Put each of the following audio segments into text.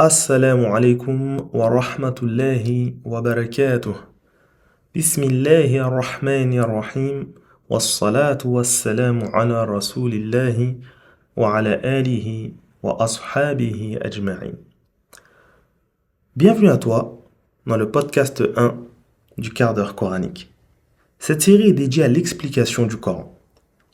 Assalamu alaikum wa rahmatullahi wa barakatuh. Bismillahir rahmanir rahim. Wassalatu wassalamu ala rasulillahi wa ala alihi wa ashabihi ajma'in. Bienvenue à toi dans le podcast 1 du quart d'heure coranique. Cette série est dédiée à l'explication du Coran.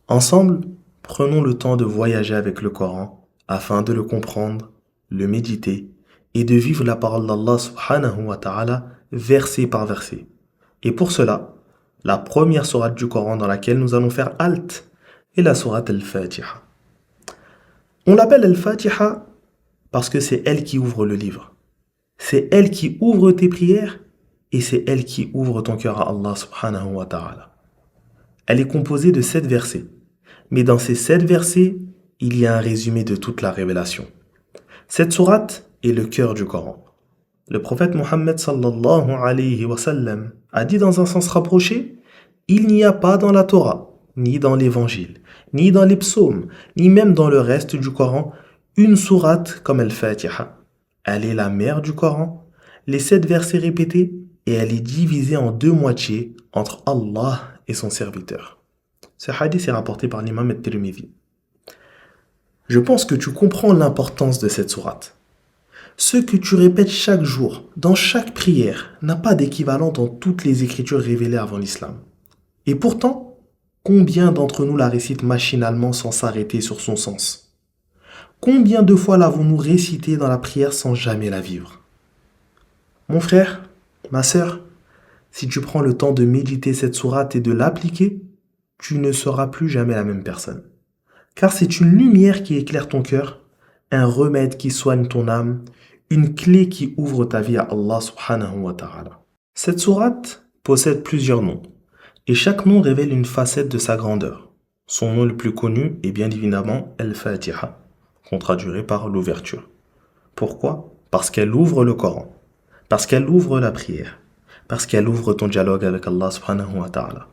Ensemble, prenons le temps de voyager avec le Coran afin de le comprendre, le méditer et de vivre la parole d'Allah subhanahu wa ta'ala verset par verset. Et pour cela, la première sourate du Coran dans laquelle nous allons faire halte est la sourate Al-Fatiha. On l'appelle Al-Fatiha parce que c'est elle qui ouvre le livre. C'est elle qui ouvre tes prières et c'est elle qui ouvre ton cœur à Allah subhanahu wa ta'ala. Elle est composée de 7 versets. Mais dans ces 7 versets, il y a un résumé de toute la révélation. Cette sourate est le cœur du Coran. Le prophète Mohammed sallallahu alayhi wa sallam a dit dans un sens rapproché, il n'y a pas dans la Torah, ni dans l'évangile, ni dans les psaumes, ni même dans le reste du Coran, une sourate comme Al-Fatiha. Elle est la mère du Coran, les 7 versets répétés, et elle est divisée en 2 moitiés entre Allah et son serviteur. Ce hadith est rapporté par l'imam At-Tirmidhi. Je pense que tu comprends l'importance de cette sourate. Ce que tu répètes chaque jour, dans chaque prière, n'a pas d'équivalent dans toutes les écritures révélées avant l'islam. Et pourtant, combien d'entre nous la récitent machinalement sans s'arrêter sur son sens? Combien de fois l'avons-nous récitée dans la prière sans jamais la vivre? Mon frère, ma sœur, si tu prends le temps de méditer cette sourate et de l'appliquer, tu ne seras plus jamais la même personne. Car c'est une lumière qui éclaire ton cœur, un remède qui soigne ton âme, une clé qui ouvre ta vie à Allah subhanahu wa ta'ala. Cette sourate possède plusieurs noms, et chaque nom révèle une facette de sa grandeur. Son nom le plus connu est bien évidemment Al-Fatiha, qu'on traduirait par l'ouverture. Pourquoi? Parce qu'elle ouvre le Coran, parce qu'elle ouvre la prière, parce qu'elle ouvre ton dialogue avec Allah subhanahu wa ta'ala.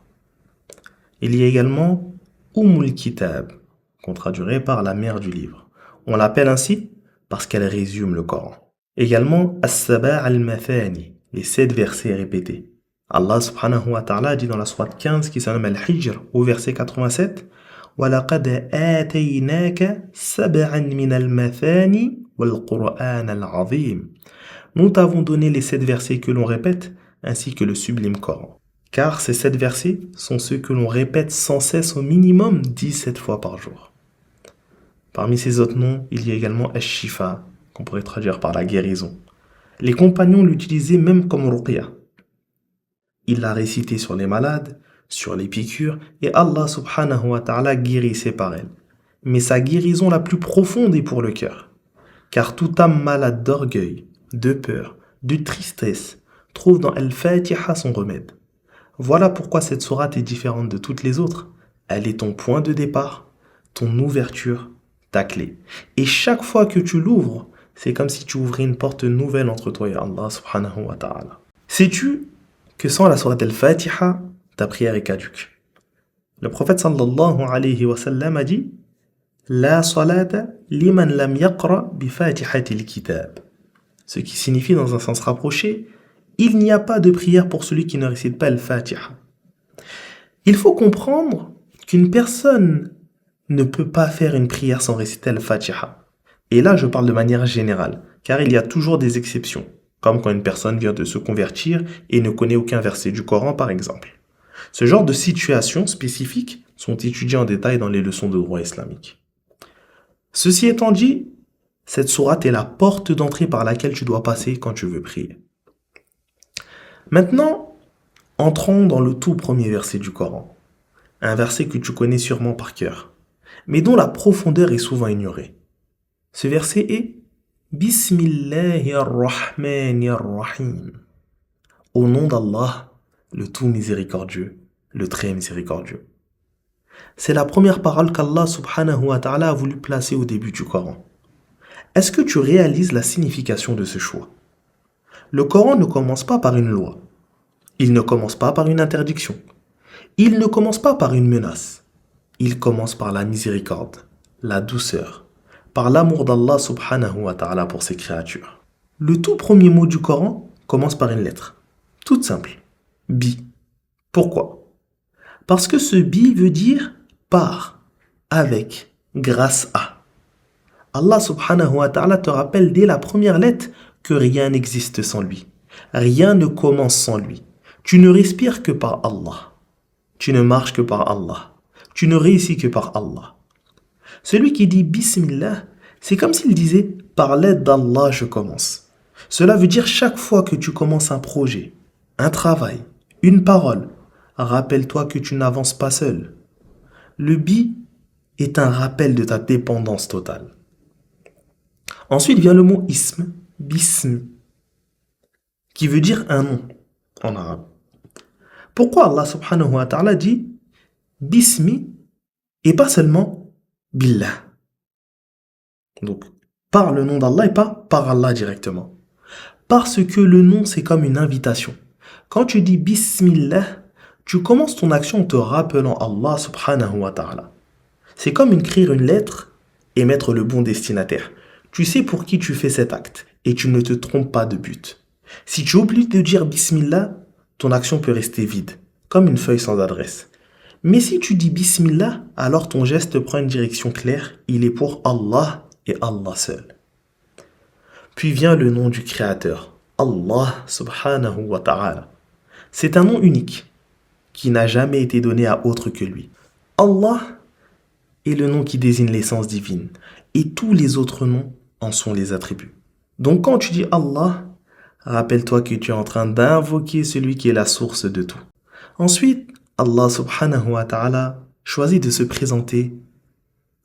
Il y a également Ummul Kitab, qu'on traduirait par la mère du livre. On l'appelle ainsi parce qu'elle résume le Coran. Également, As-Saba' al-Mathani, les 7 versets répétés. Allah subhanahu wa ta'ala dit dans la sourate 15 qui se nomme Al-Hijr au verset 87 وَلَقَدْ آتَيْنَاكَ سَبْعًا مِنَ الْمَثَانِ وَالْقُرْآنَ الْعَظِيمِ. Nous t'avons donné les 7 versets que l'on répète ainsi que le sublime Coran. Car ces 7 versets sont ceux que l'on répète sans cesse au minimum 17 fois par jour. Parmi ces autres noms, il y a également Ash-Shifa, qu'on pourrait traduire par la guérison. Les compagnons l'utilisaient même comme ruqya. Ils la récitaient sur les malades, sur les piqûres, et Allah subhanahu wa ta'ala guérissait par elle. Mais sa guérison la plus profonde est pour le cœur. Car toute âme malade d'orgueil, de peur, de tristesse, trouve dans Al-Fatiha son remède. Voilà pourquoi cette sourate est différente de toutes les autres. Elle est ton point de départ, ton ouverture, ta clé. Et chaque fois que tu l'ouvres, c'est comme si tu ouvrais une porte nouvelle entre toi et Allah subhanahu wa ta'ala. Sais-tu que sans la sourate Al-Fatiha, ta prière est caduque? Le prophète sallallahu alayhi wa sallam a dit La salata liman lam yaqra bi fatihatil kitab. Ce qui signifie dans un sens rapproché, il n'y a pas de prière pour celui qui ne récite pas Al-Fatiha. Il faut comprendre qu'une personne ne peut pas faire une prière sans réciter Al-Fatiha. Et là, je parle de manière générale, car il y a toujours des exceptions, comme quand une personne vient de se convertir et ne connaît aucun verset du Coran, par exemple. Ce genre de situations spécifiques sont étudiées en détail dans les leçons de droit islamique. Ceci étant dit, cette sourate est la porte d'entrée par laquelle tu dois passer quand tu veux prier. Maintenant, entrons dans le tout premier verset du Coran. Un verset que tu connais sûrement par cœur, mais dont la profondeur est souvent ignorée. Ce verset est Bismillahir-Rahmanir-Rahim. Au nom d'Allah, le tout miséricordieux, le très miséricordieux. C'est la première parole qu'Allah subhanahu wa ta'ala a voulu placer au début du Coran. Est-ce que tu réalises la signification de ce choix? Le Coran ne commence pas par une loi. Il ne commence pas par une interdiction. Il ne commence pas par une menace. Il commence par la miséricorde, la douceur, par l'amour d'Allah subhanahu wa ta'ala pour ses créatures. Le tout premier mot du Coran commence par une lettre. Toute simple. Bi. Pourquoi? Parce que ce bi veut dire par, avec, grâce à. Allah subhanahu wa ta'ala te rappelle dès la première lettre que rien n'existe sans lui. Rien ne commence sans lui. Tu ne respires que par Allah. Tu ne marches que par Allah. Tu ne réussis que par Allah. Celui qui dit Bismillah, c'est comme s'il disait par l'aide d'Allah je commence. Cela veut dire chaque fois que tu commences un projet, un travail, une parole, rappelle-toi que tu n'avances pas seul. Le bi est un rappel de ta dépendance totale. Ensuite vient le mot ism, bism, qui veut dire un nom en arabe. Pourquoi Allah subhanahu wa ta'ala dit bismi et pas seulement billah? Donc, par le nom d'Allah et pas par Allah directement. Parce que le nom, c'est comme une invitation. Quand tu dis Bismillah, tu commences ton action en te rappelant Allah subhanahu wa ta'ala. C'est comme écrire une lettre et mettre le bon destinataire. Tu sais pour qui tu fais cet acte et tu ne te trompes pas de but. Si tu oublies de dire Bismillah, ton action peut rester vide, comme une feuille sans adresse. Mais si tu dis Bismillah, alors ton geste prend une direction claire, il est pour Allah et Allah seul. Puis vient le nom du Créateur, Allah subhanahu wa ta'ala. C'est un nom unique, qui n'a jamais été donné à autre que lui. Allah est le nom qui désigne l'essence divine, et tous les autres noms en sont les attributs. Donc quand tu dis Allah, rappelle-toi que tu es en train d'invoquer celui qui est la source de tout. Ensuite, Allah subhanahu wa ta'ala choisit de se présenter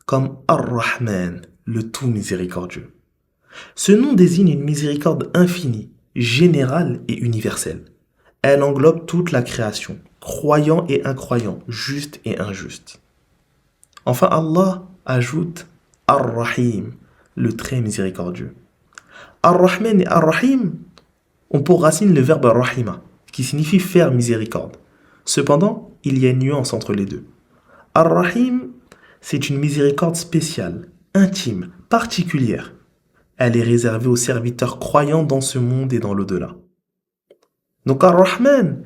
comme Ar-Rahman, le tout miséricordieux. Ce nom désigne une miséricorde infinie, générale et universelle. Elle englobe toute la création, croyants et incroyants, justes et injustes. Enfin, Allah ajoute Ar-Rahim, le très miséricordieux. Ar-Rahman et Ar-Rahim ont pour racine le verbe Rahima, qui signifie faire miséricorde. Cependant, il y a une nuance entre les deux. Ar-Rahim, c'est une miséricorde spéciale, intime, particulière. Elle est réservée aux serviteurs croyants dans ce monde et dans l'au-delà. Donc Ar-Rahman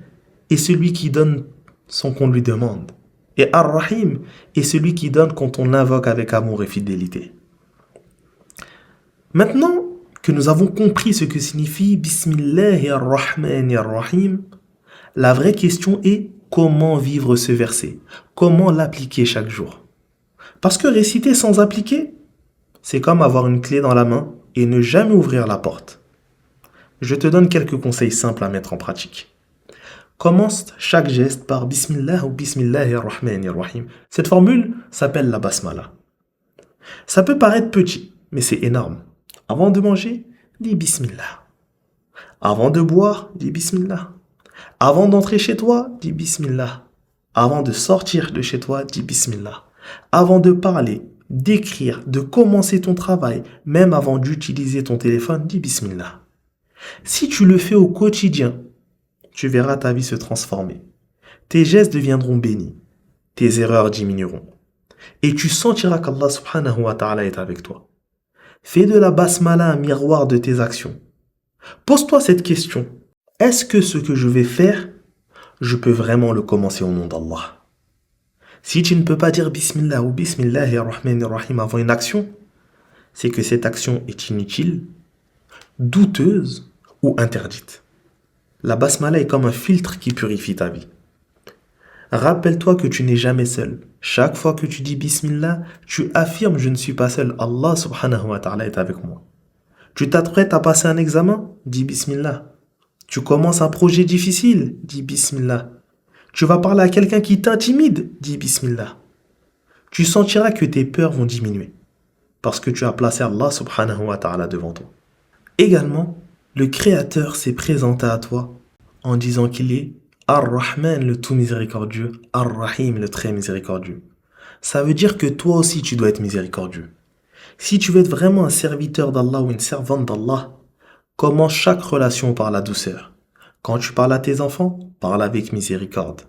est celui qui donne sans qu'on lui demande. Et Ar-Rahim est celui qui donne quand on l'invoque avec amour et fidélité. Maintenant que nous avons compris ce que signifie Bismillah ar-Rahman ar-Rahim, la vraie question est comment vivre ce verset, comment l'appliquer chaque jour. Parce que réciter sans appliquer, c'est comme avoir une clé dans la main et ne jamais ouvrir la porte. Je te donne quelques conseils simples à mettre en pratique. Commence chaque geste par Bismillah ou Bismillah ar-Rahman ar-Rahim. Cette formule s'appelle la basmala. Ça peut paraître petit, mais c'est énorme. Avant de manger, dis Bismillah. Avant de boire, dis Bismillah. Avant d'entrer chez toi, dis Bismillah. Avant de sortir de chez toi, dis Bismillah. Avant de parler, d'écrire, de commencer ton travail, même avant d'utiliser ton téléphone, dis Bismillah. Si tu le fais au quotidien, tu verras ta vie se transformer. Tes gestes deviendront bénis. Tes erreurs diminueront. Et tu sentiras qu'Allah subhanahu wa ta'ala est avec toi. Fais de la basmala un miroir de tes actions. Pose-toi cette question. Est-ce que ce que je vais faire, je peux vraiment le commencer au nom d'Allah? Si tu ne peux pas dire Bismillah ou Bismillah ar-Rahman ar-Rahim avant une action, c'est que cette action est inutile, douteuse ou interdite. La basmala est comme un filtre qui purifie ta vie. Rappelle-toi que tu n'es jamais seul. Chaque fois que tu dis Bismillah, tu affirmes je ne suis pas seul. Allah subhanahu wa ta'ala est avec moi. Tu t'apprêtes à passer un examen? Dis Bismillah. Tu commences un projet difficile? Dis Bismillah. Tu vas parler à quelqu'un qui t'intimide? Dis Bismillah. Tu sentiras que tes peurs vont diminuer. Parce que tu as placé Allah subhanahu wa ta'ala devant toi. Également, le Créateur s'est présenté à toi en disant qu'il est Ar-Rahman, le tout miséricordieux, Ar-Rahim, le très miséricordieux. Ça veut dire que toi aussi tu dois être miséricordieux. Si tu veux être vraiment un serviteur d'Allah ou une servante d'Allah, commence chaque relation par la douceur. Quand tu parles à tes enfants, parle avec miséricorde.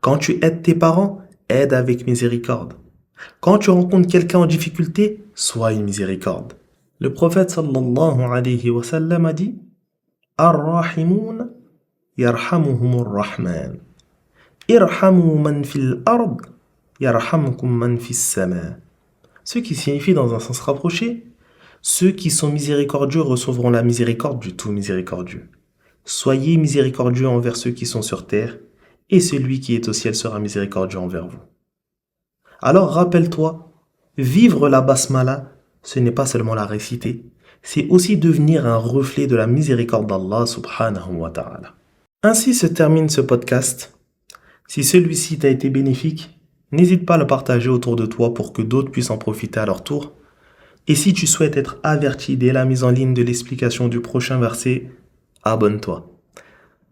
Quand tu aides tes parents, aide avec miséricorde. Quand tu rencontres quelqu'un en difficulté, sois une miséricorde. Le prophète sallallahu alayhi wa sallam a dit Ar-Rahimoun yarhamuhumur Rahman. Irhamu man fil ard yarhamkum man fis sama. Ce qui signifie dans un sens rapproché, ceux qui sont miséricordieux recevront la miséricorde du tout miséricordieux. Soyez miséricordieux envers ceux qui sont sur terre, et celui qui est au ciel sera miséricordieux envers vous. Alors rappelle-toi, vivre la basmala, ce n'est pas seulement la réciter, c'est aussi devenir un reflet de la miséricorde d'Allah subhanahu wa ta'ala. Ainsi se termine ce podcast. Si celui-ci t'a été bénéfique, n'hésite pas à le partager autour de toi pour que d'autres puissent en profiter à leur tour. Et si tu souhaites être averti dès la mise en ligne de l'explication du prochain verset, abonne-toi.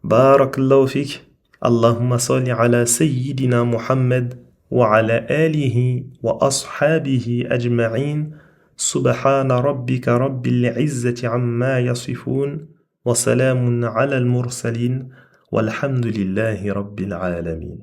Barakallahu fik. Allahumma salli ala Sayyidina Muhammad wa ala alihi wa ashabihi ajma'in. Subhana rabbika rabbil izzati amma yasifun. Wa salamun ala al-mursalin. Walhamdulillahi rabbil alamin.